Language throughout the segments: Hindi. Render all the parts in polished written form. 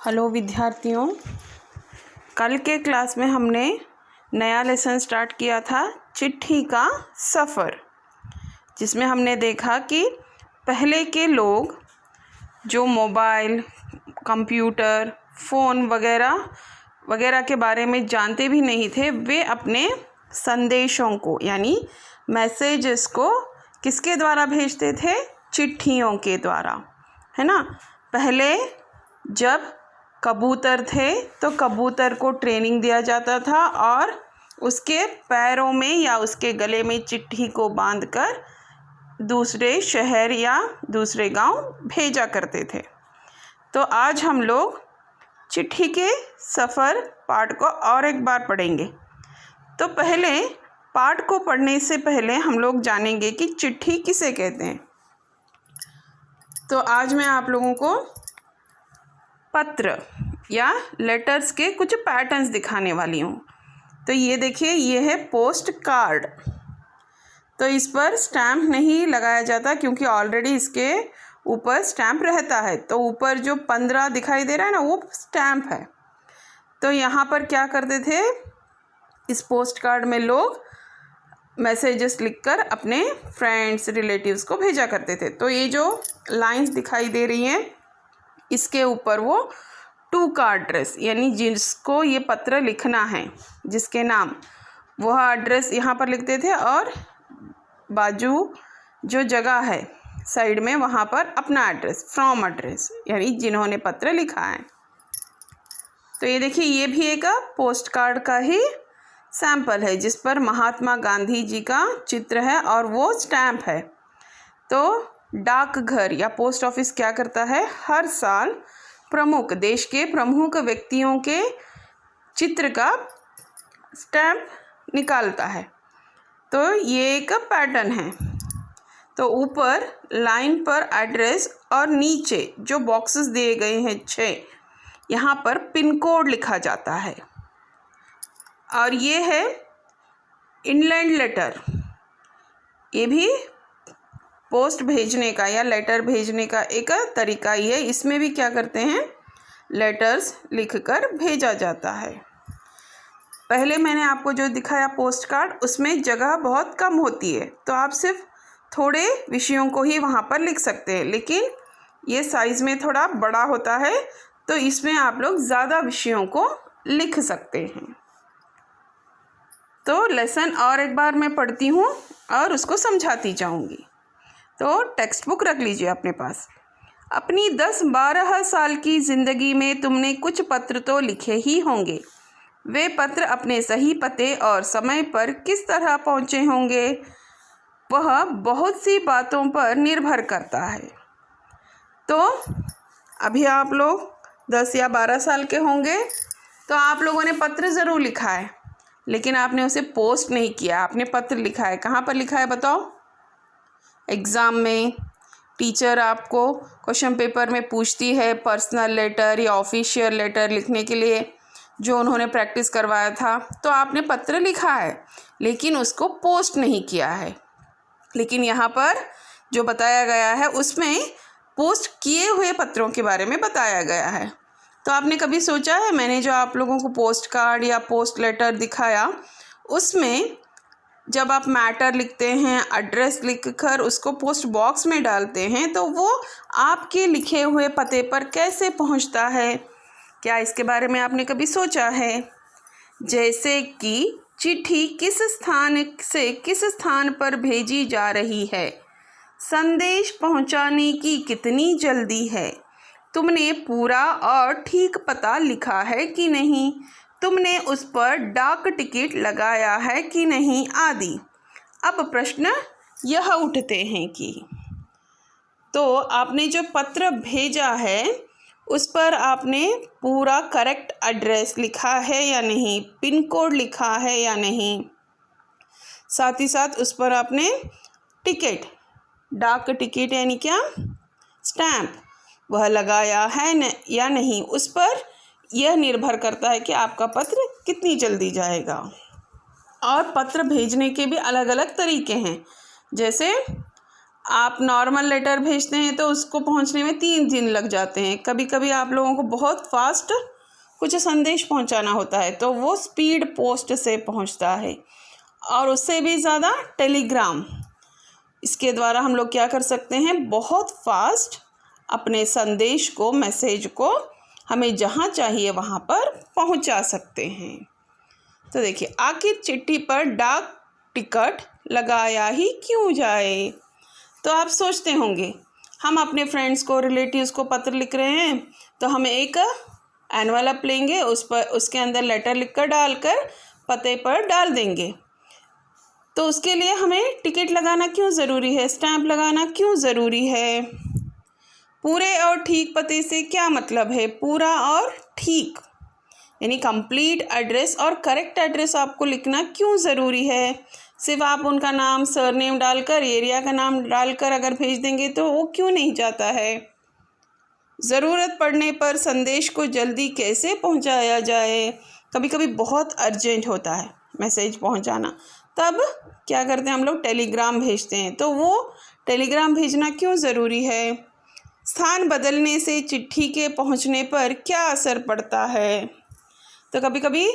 हेलो विद्यार्थियों, कल के क्लास में हमने नया लेसन स्टार्ट किया था चिट्ठी का सफ़र, जिसमें हमने देखा कि पहले के लोग जो मोबाइल, कंप्यूटर, फ़ोन वगैरह वगैरह के बारे में जानते भी नहीं थे, वे अपने संदेशों को यानी मैसेजेस को किसके द्वारा भेजते थे? चिट्ठियों के द्वारा, है ना। पहले जब कबूतर थे तो कबूतर को ट्रेनिंग दिया जाता था और उसके पैरों में या उसके गले में चिट्ठी को बांधकर दूसरे शहर या दूसरे गांव भेजा करते थे। तो आज हम लोग चिट्ठी के सफ़र पाठ को और एक बार पढ़ेंगे। तो पहले पाठ को पढ़ने से पहले हम लोग जानेंगे कि चिट्ठी किसे कहते हैं। तो आज मैं आप लोगों को पत्र या लेटर्स के कुछ पैटर्न्स दिखाने वाली हूँ। तो ये देखिए, ये है पोस्ट कार्ड। तो इस पर स्टैम्प नहीं लगाया जाता क्योंकि ऑलरेडी इसके ऊपर स्टैम्प रहता है। तो ऊपर जो 15 दिखाई दे रहा है ना, वो स्टैम्प है। तो यहाँ पर क्या करते थे, इस पोस्ट कार्ड में लोग मैसेजेस लिखकर अपने फ्रेंड्स, रिलेटिव्स को भेजा करते थे। तो ये जो लाइंस दिखाई दे रही हैं, इसके ऊपर वो टू का एड्रेस यानी जिसको ये पत्र लिखना है, जिसके नाम, वह एड्रेस यहाँ पर लिखते थे और बाजू जो जगह है साइड में, वहाँ पर अपना एड्रेस, फ्रॉम एड्रेस यानी जिन्होंने पत्र लिखा है। तो ये देखिए, ये भी एक पोस्ट कार्ड का ही सैंपल है जिस पर महात्मा गांधी जी का चित्र है और वो स्टैम्प है। तो डाकघर या पोस्ट ऑफिस क्या करता है, हर साल देश के प्रमुख व्यक्तियों के चित्र का स्टैम्प निकालता है। तो ये एक पैटर्न है। तो ऊपर लाइन पर एड्रेस और नीचे जो बॉक्सेस दिए गए हैं 6, यहाँ पर पिन कोड लिखा जाता है। और ये है इनलैंड लेटर, ये भी पोस्ट भेजने का या लेटर भेजने का एक तरीका ही है। इसमें भी क्या करते हैं, लेटर्स लिखकर भेजा जाता है। पहले मैंने आपको जो दिखाया पोस्ट कार्ड, उसमें जगह बहुत कम होती है, तो आप सिर्फ थोड़े विषयों को ही वहाँ पर लिख सकते हैं। लेकिन ये साइज़ में थोड़ा बड़ा होता है, तो इसमें आप लोग ज़्यादा विषयों को लिख सकते हैं। तो लेसन और एक बार मैं पढ़ती हूँ और उसको समझाती जाऊँगी। तो टेक्स्ट बुक रख लीजिए अपने पास। अपनी 10-12 साल की ज़िंदगी में तुमने कुछ पत्र तो लिखे ही होंगे। वे पत्र अपने सही पते और समय पर किस तरह पहुँचे होंगे, वह बहुत सी बातों पर निर्भर करता है। तो अभी आप लोग 10 या 12 साल के होंगे, तो आप लोगों ने पत्र ज़रूर लिखा है, लेकिन आपने उसे पोस्ट नहीं किया, आपने पत्र लिखा है। कहाँ पर लिखा है बताओ? एग्ज़ाम में टीचर आपको क्वेश्चन पेपर में पूछती है पर्सनल लेटर या ऑफिशियल लेटर लिखने के लिए, जो उन्होंने प्रैक्टिस करवाया था, तो आपने पत्र लिखा है लेकिन उसको पोस्ट नहीं किया है। लेकिन यहाँ पर जो बताया गया है उसमें पोस्ट किए हुए पत्रों के बारे में बताया गया है। तो आपने कभी सोचा है, मैंने जो आप लोगों को पोस्ट कार्ड या पोस्ट लेटर दिखाया, उसमें जब आप मैटर लिखते हैं, एड्रेस लिखकर उसको पोस्ट बॉक्स में डालते हैं, तो वो आपके लिखे हुए पते पर कैसे पहुंचता है? क्या इसके बारे में आपने कभी सोचा है? जैसे कि चिट्ठी किस स्थान से किस स्थान पर भेजी जा रही है, संदेश पहुंचाने की कितनी जल्दी है, तुमने पूरा और ठीक पता लिखा है कि नहीं, तुमने उस पर डाक टिकट लगाया है कि नहीं, आदि। अब प्रश्न यह उठते हैं कि तो आपने जो पत्र भेजा है उस पर आपने पूरा करेक्ट एड्रेस लिखा है या नहीं, पिन कोड लिखा है या नहीं, साथ ही साथ उस पर आपने टिकट, डाक टिकट यानी क्या, स्टैम्प, वह लगाया है या नहीं, उस पर यह निर्भर करता है कि आपका पत्र कितनी जल्दी जाएगा। और पत्र भेजने के भी अलग अलग तरीके हैं। जैसे आप नॉर्मल लेटर भेजते हैं तो उसको पहुंचने में 3 दिन लग जाते हैं। कभी कभी आप लोगों को बहुत फास्ट कुछ संदेश पहुंचाना होता है तो वो स्पीड पोस्ट से पहुंचता है, और उससे भी ज़्यादा टेलीग्राम। इसके द्वारा हम लोग क्या कर सकते हैं, बहुत फास्ट अपने संदेश को, मैसेज को हमें जहाँ चाहिए वहाँ पर पहुँचा सकते हैं। तो देखिए, आखिर चिट्ठी पर डाक टिकट लगाया ही क्यों जाए। तो आप सोचते होंगे, हम अपने फ्रेंड्स को, रिलेटिव्स को पत्र लिख रहे हैं तो हमें एक एनवलप लेंगे, उस पर उसके अंदर लेटर लिखकर डालकर पते पर डाल देंगे। तो उसके लिए हमें टिकट लगाना क्यों ज़रूरी है, स्टैम्प लगाना क्यों ज़रूरी है। पूरे और ठीक पते से क्या मतलब है, पूरा और ठीक यानी कंप्लीट एड्रेस और करेक्ट एड्रेस आपको लिखना क्यों ज़रूरी है। सिर्फ आप उनका नाम, सरनेम डालकर, एरिया का नाम डालकर अगर भेज देंगे तो वो क्यों नहीं जाता है। ज़रूरत पड़ने पर संदेश को जल्दी कैसे पहुंचाया जाए। कभी कभी बहुत अर्जेंट होता है मैसेज पहुंचाना, तब क्या करते हैं हम लोग, टेलीग्राम भेजते हैं। तो वो टेलीग्राम भेजना क्यों ज़रूरी है। स्थान बदलने से चिट्ठी के पहुंचने पर क्या असर पड़ता है। तो कभी कभी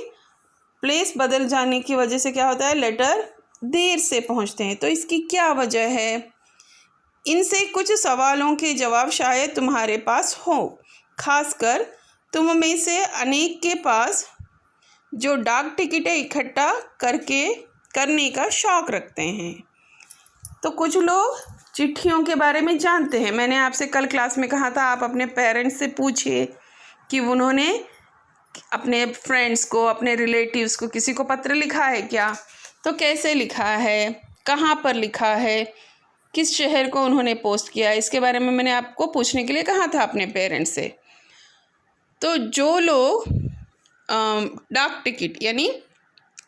प्लेस बदल जाने की वजह से क्या होता है, लेटर देर से पहुंचते हैं। तो इसकी क्या वजह है। इनसे कुछ सवालों के जवाब शायद तुम्हारे पास हो, खासकर तुम में से अनेक के पास जो डाक टिकटें इकट्ठा करने का शौक़ रखते हैं। तो कुछ लोग चिट्ठियों के बारे में जानते हैं। मैंने आपसे कल क्लास में कहा था, आप अपने पेरेंट्स से पूछिए कि उन्होंने अपने फ्रेंड्स को, अपने रिलेटिव्स को, किसी को पत्र लिखा है क्या, तो कैसे लिखा है, कहाँ पर लिखा है, किस शहर को उन्होंने पोस्ट किया है। इसके बारे में मैंने आपको पूछने के लिए कहा था अपने पेरेंट्स से। तो जो लोग डाक टिकट यानी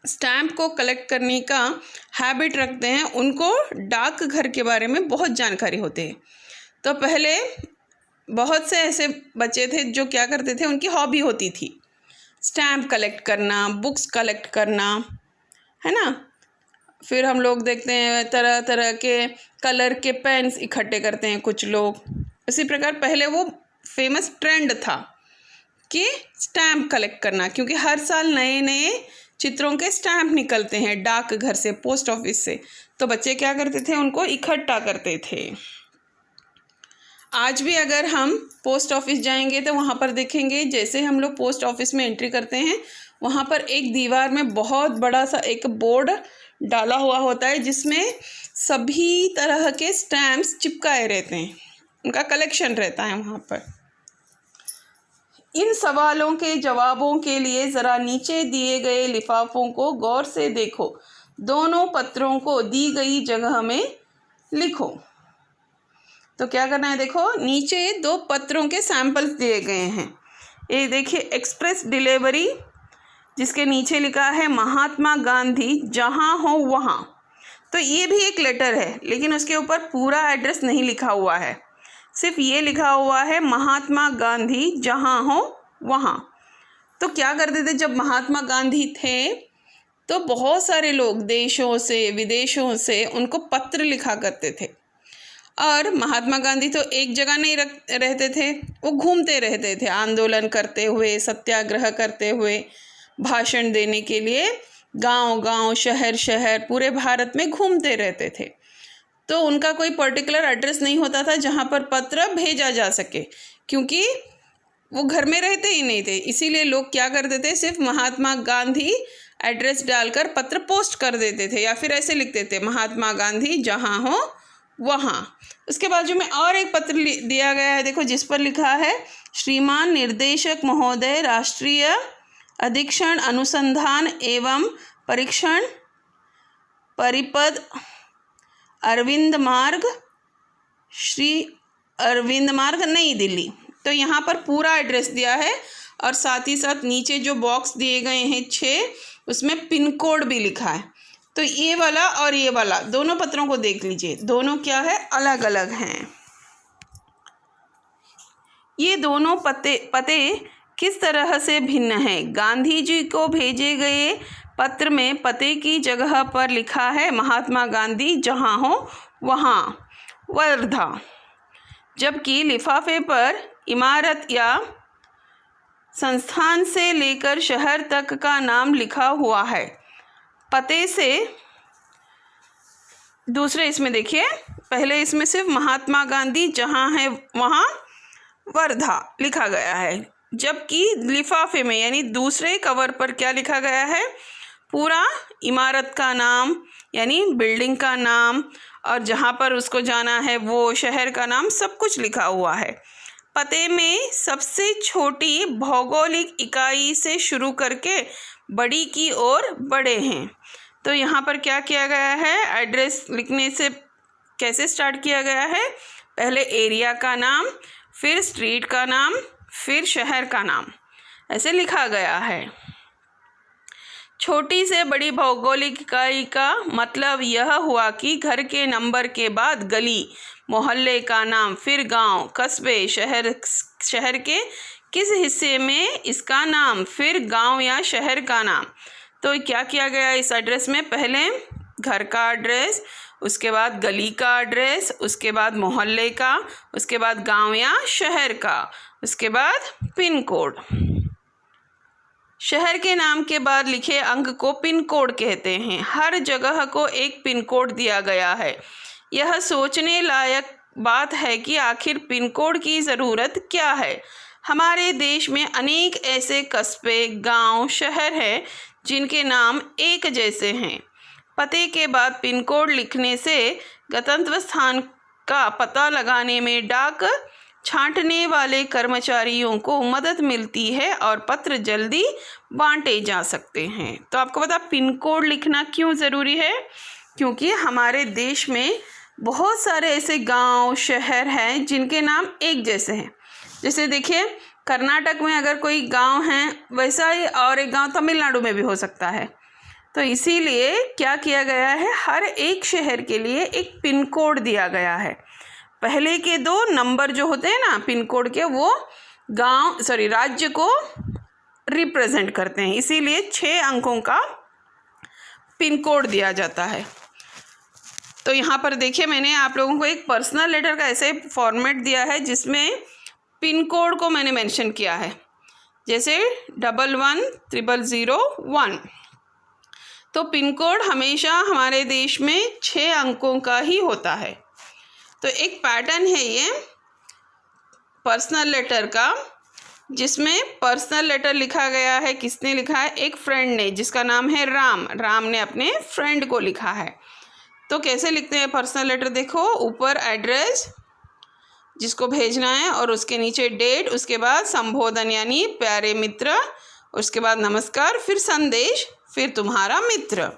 स्टैम्प को कलेक्ट करने का हैबिट रखते हैं, उनको डाक घर के बारे में बहुत जानकारी होती है। तो पहले बहुत से ऐसे बच्चे थे जो क्या करते थे, उनकी हॉबी होती थी स्टैम्प कलेक्ट करना, बुक्स कलेक्ट करना, है ना। फिर हम लोग देखते हैं तरह तरह के कलर के पेन्स इकट्ठे करते हैं कुछ लोग। इसी प्रकार पहले वो फेमस ट्रेंड था कि स्टैम्प कलेक्ट करना, क्योंकि हर साल नए नए चित्रों के स्टैम्प निकलते हैं डाक घर से, पोस्ट ऑफिस से। तो बच्चे क्या करते थे, उनको इकट्ठा करते थे। आज भी अगर हम पोस्ट ऑफिस जाएंगे तो वहाँ पर देखेंगे, जैसे हम लोग पोस्ट ऑफिस में एंट्री करते हैं, वहाँ पर एक दीवार में बहुत बड़ा सा एक बोर्ड डाला हुआ होता है जिसमें सभी तरह के स्टैम्प्स चिपकाए रहते हैं, उनका कलेक्शन रहता है वहाँ पर। इन सवालों के जवाबों के लिए ज़रा नीचे दिए गए लिफाफों को गौर से देखो। दोनों पत्रों को दी गई जगह में लिखो। तो क्या करना है, देखो नीचे 2 पत्रों के सैंपल्स दिए गए हैं। ये देखिए, एक्सप्रेस डिलीवरी, जिसके नीचे लिखा है महात्मा गांधी जहाँ हो वहाँ। तो ये भी एक लेटर है, लेकिन उसके ऊपर पूरा एड्रेस नहीं लिखा हुआ है, सिर्फ ये लिखा हुआ है महात्मा गांधी जहाँ हो वहाँ। तो क्या करते थे, जब महात्मा गांधी थे तो बहुत सारे लोग देशों से, विदेशों से उनको पत्र लिखा करते थे। और महात्मा गांधी तो एक जगह नहीं रहते थे, वो घूमते रहते थे, आंदोलन करते हुए, सत्याग्रह करते हुए, भाषण देने के लिए गांव गांव, शहर शहर, पूरे भारत में घूमते रहते थे। तो उनका कोई पर्टिकुलर एड्रेस नहीं होता था जहां पर पत्र भेजा जा सके, क्योंकि वो घर में रहते ही नहीं थे। इसीलिए लोग क्या करते थे, सिर्फ महात्मा गांधी एड्रेस डालकर पत्र पोस्ट कर देते थे, या फिर ऐसे लिखते थे महात्मा गांधी जहाँ हो वहाँ। उसके बाजू में और एक पत्र दिया गया है, देखो, जिस पर लिखा है श्रीमान निर्देशक महोदय, राष्ट्रीय अधीक्षण अनुसंधान एवं परीक्षण परिपद, अरविंद मार्ग, श्री अरविंद मार्ग, नई दिल्ली। तो यहाँ पर पूरा एड्रेस दिया है, और साथ ही साथ नीचे जो बॉक्स दिए गए हैं 6, उसमें पिन कोड भी लिखा है। तो ये वाला और ये वाला दोनों पत्रों को देख लीजिए, दोनों क्या है, अलग अलग हैं। ये दोनों पते किस तरह से भिन्न हैं। गांधी जी को भेजे गए पत्र में पते की जगह पर लिखा है महात्मा गांधी जहाँ हो वहाँ, वर्धा। जबकि लिफाफे पर इमारत या संस्थान से लेकर शहर तक का नाम लिखा हुआ है। पते से दूसरे इसमें देखिए, पहले इसमें सिर्फ महात्मा गांधी जहाँ है वहाँ वर्धा लिखा गया है, जबकि लिफाफे में यानी दूसरे कवर पर क्या लिखा गया है, पूरा इमारत का नाम यानी बिल्डिंग का नाम और जहाँ पर उसको जाना है वो शहर का नाम सब कुछ लिखा हुआ है। पते में सबसे छोटी भौगोलिक इकाई से शुरू करके बड़ी की ओर बढ़े हैं। तो यहाँ पर क्या किया गया है, एड्रेस लिखने से कैसे स्टार्ट किया गया है, पहले एरिया का नाम, फिर स्ट्रीट का नाम, फिर शहर का नाम, ऐसे लिखा गया है। छोटी से बड़ी भौगोलिक इकाई का मतलब यह हुआ कि घर के नंबर के बाद गली, मोहल्ले का नाम, फिर गांव, कस्बे, शहर के किस हिस्से में इसका नाम, फिर गांव या शहर का नाम। तो क्या किया गया इस एड्रेस में, पहले घर का एड्रेस, उसके बाद गली का एड्रेस, उसके बाद मोहल्ले का, उसके बाद गांव या शहर का, उसके बाद पिन कोड। शहर के नाम के बाद लिखे अंक को पिन कोड कहते हैं। हर जगह को एक पिन कोड दिया गया है। यह सोचने लायक बात है कि आखिर पिन कोड की ज़रूरत क्या है। हमारे देश में अनेक ऐसे कस्बे, गांव, शहर हैं जिनके नाम एक जैसे हैं। पते के बाद पिन कोड लिखने से गंतव्य स्थान का पता लगाने में डाक छांटने वाले कर्मचारियों को मदद मिलती है और पत्र जल्दी बांटे जा सकते हैं। तो आपको पता पिन कोड लिखना क्यों ज़रूरी है, क्योंकि हमारे देश में बहुत सारे ऐसे गांव, शहर हैं जिनके नाम एक जैसे हैं। जैसे देखिए, कर्नाटक में अगर कोई गांव है वैसा ही और एक गांव तमिलनाडु में भी हो सकता है। तो इसीलिए क्या किया गया है, हर एक शहर के लिए एक पिन कोड दिया गया है। पहले के 2 नंबर जो होते हैं ना पिन कोड के, वो राज्य को रिप्रेजेंट करते हैं, इसीलिए 6 अंकों का पिन कोड दिया जाता है। तो यहाँ पर देखिए, मैंने आप लोगों को एक पर्सनल लेटर का ऐसे फॉर्मेट दिया है जिसमें पिन कोड को मैंने मेंशन किया है, जैसे 110001। तो पिन कोड हमेशा हमारे देश में 6 अंकों का ही होता है। तो एक पैटर्न है ये पर्सनल लेटर का, जिसमें पर्सनल लेटर लिखा गया है। किसने लिखा है, एक फ्रेंड ने, जिसका नाम है राम ने अपने फ्रेंड को लिखा है। तो कैसे लिखते हैं पर्सनल लेटर, देखो ऊपर एड्रेस जिसको भेजना है और उसके नीचे डेट, उसके बाद संबोधन यानी प्यारे मित्र, उसके बाद नमस्कार, फिर संदेश, फिर तुम्हारा मित्र।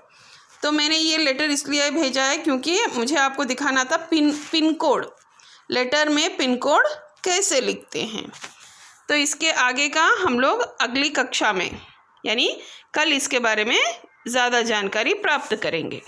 तो मैंने ये लेटर इसलिए भेजा है क्योंकि मुझे आपको दिखाना था पिन कोड, लेटर में पिन कोड कैसे लिखते हैं। तो इसके आगे का हम लोग अगली कक्षा में यानी कल इसके बारे में ज़्यादा जानकारी प्राप्त करेंगे।